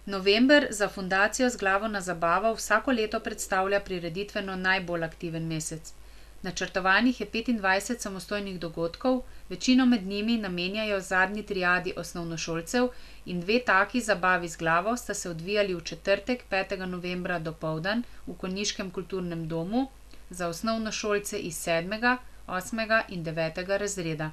November za fundacijo Z glavo na zabavo vsako leto predstavlja prireditveno najbolj aktiven mesec. Načrtovanih je 25 samostojnih dogodkov, večino med njimi namenjajo zadnji triadi osnovnošolcev in dve taki zabavi z glavo sta se odvijali v četrtek 5. novembra dopoldan v Konjiškem kulturnem domu za osnovnošolce iz 7., 8. in 9. razreda.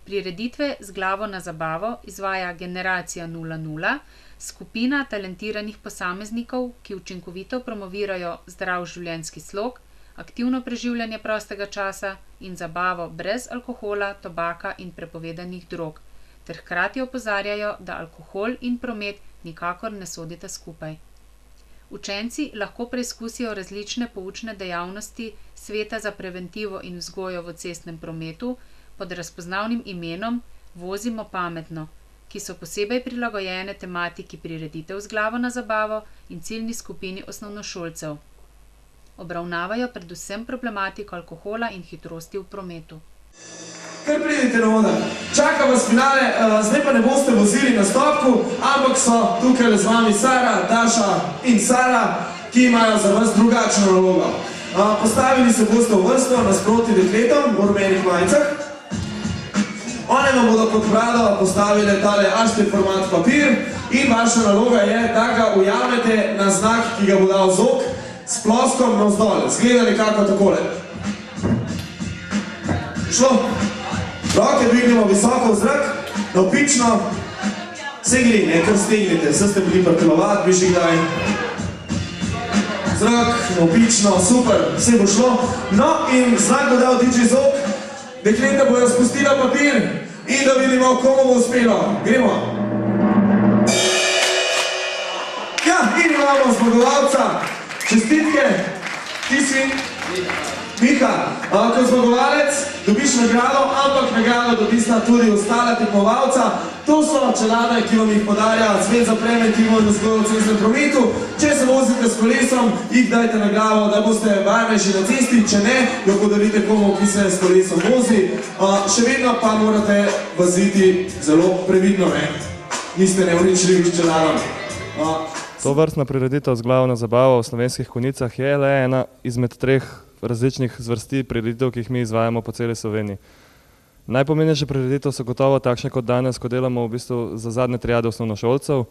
Prireditve Z glavo na zabavo izvaja Generacija 00, skupina talentiranih posameznikov, ki učinkovito promovirajo zdrav življenjski slog, aktivno preživljanje prostega časa in zabavo brez alkohola, tobaka in prepovedanih drog, ter hkrati opozarjajo, da alkohol in promet nikakor ne sodita skupaj. Učenci lahko preizkusijo različne poučne dejavnosti Sveta za preventivo in vzgojo v cestnem prometu pod razpoznavnim imenom Vozimo pametno, ki so posebej prilagojene tematiki prireditev Z glavo na zabavo in ciljni skupini osnovnošolcev. Obravnavajo predvsem problematiko alkohola in hitrosti v prometu. Kar pridite na oder. Čaka vas finale, zdaj pa ne boste vozili na stopku, ampak so tukaj z vami Sara, Daša in Sara, ki imajo za vas drugačno nalogo. Postavili se boste v vrsto nasproti dekletom v rumenih majicah. One vam bodo kot prado postavile tale A4 format papir in vaša naloga je, da ga ujamete na znak, ki ga bo dal zok, s ploskom navzdol. Zgleda nekako takole. Šlo. Roke dvignemo visoko v zrak, navpično. Se gre, ne, kar stegnite, vse ste bili prtelovati, bi še kdaj. Zrak, navpično, super, vse bo šlo. No, in znak bo dal DJ zok. Dekleta bojo spustila papir in da vidimo, komu bo uspelo. Gremo. Ja, in imamo zmagovalca. Čestitke. Ti si? Miha. Kot zmagovalec dobiš nagrado, ampak nagrado dobista tudi ostala tekmovalca. To so čelade, ki vam jih podarja Svet za preventivo in vzgojo v cestnem prometu. Če se vozite s kolesom, jih dajte na glavo, da boste varnejši na cesti. Če ne, jo podarite komu, ki se s kolesom vozi. Še vedno pa morate voziti zelo previdno, ne? Niste neuničljivi s čeladom. Tovrstna prireditev Z glavo na zabavo v Slovenskih Konjicah je le ena izmed 3 različnih zvrsti prireditev, ki jih mi izvajamo po celi Sloveniji. Najpomembnejše prireditev so gotovo takšne kot danes, ko delamo v bistvu za zadnje triade osnovnošolcev,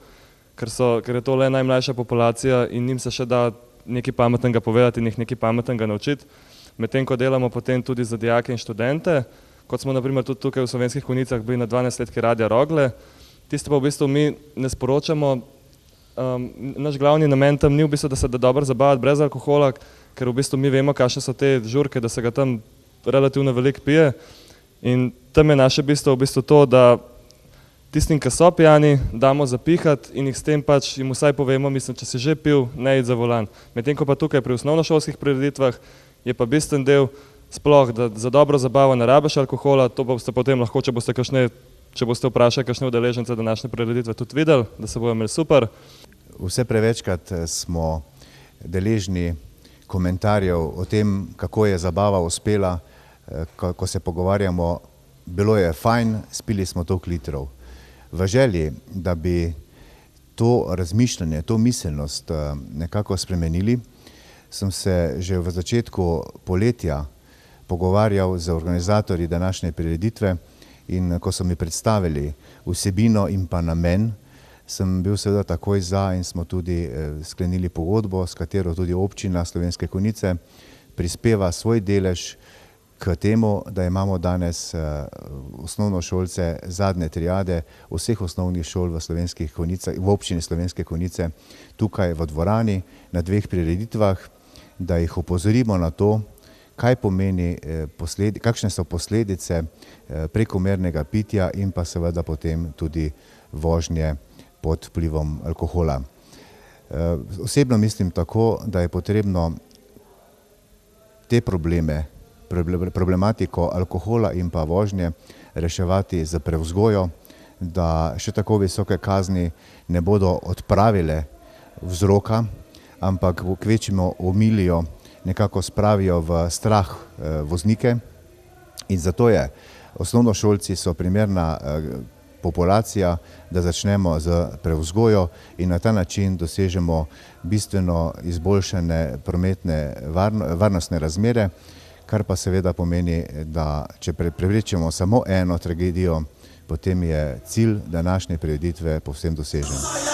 ker je to le najmlajša populacija in njim se še da nekaj pametnega povedati in jih nekaj pametnega naučiti. Medtem ko delamo potem tudi za dijake in študente, kot smo na primer tudi tukaj v Slovenskih Konjicah bili na 12-letki Radia Rogle, tiste pa v bistvu mi ne sporočamo. Naš glavni namen tam ni v bistvu, da se da dobro zabavati brez alkohola, ker v bistvu mi vemo, kakšne so te žurke, da se ga tam relativno veliko pije. In tam je naše bistvo v bistvu to, da tistim, ki so pijani, damo zapihati in jih s tem pač jim vsaj povemo, mislim, če si že pil, ne iti za volan. Medtem ko pa tukaj pri osnovnošolskih prireditvah je pa bistven del sploh, da za dobro zabavo ne rabiš alkohola, to boste potem lahko, če boste vprašali kakšne udeležence današnje prireditve tudi videli, da se bojo imeli super. Vse prevečkrat smo deležni komentarjev o tem, kako je zabava uspela, ko se pogovarjamo, bilo je fajn, spili smo toliko litrov. V želji, da bi to razmišljanje, to miselnost nekako spremenili, sem se že v začetku poletja pogovarjal z organizatorji današnje prireditve in ko so mi predstavili vsebino in pa namen, sem bil seveda takoj za in smo tudi sklenili pogodbo, s katero tudi občina Slovenske Konjice prispeva svoj delež k temu, da imamo danes osnovnošolce zadnje triade vseh osnovnih šol v občini Slovenske Konjice tukaj v dvorani na 2 prireditvah, da jih opozorimo na to, kaj pomeni, kakšne so posledice prekomernega pitja in pa seveda potem tudi vožnje pod vplivom alkohola. Osebno mislim tako, da je potrebno te problematiko alkohola in pa vožnje reševati z prevzgojo, da še tako visoke kazni ne bodo odpravile vzroka, ampak kvečjemu omilijo, nekako spravijo v strah voznike in zato osnovnošolci so primerna populacija, da začnemo z prevzgojo in na ta način dosežemo bistveno izboljšane prometne varnostne razmere, kar pa seveda pomeni, da če preprečimo samo eno tragedijo, potem je cilj današnje prireditve povsem dosežen.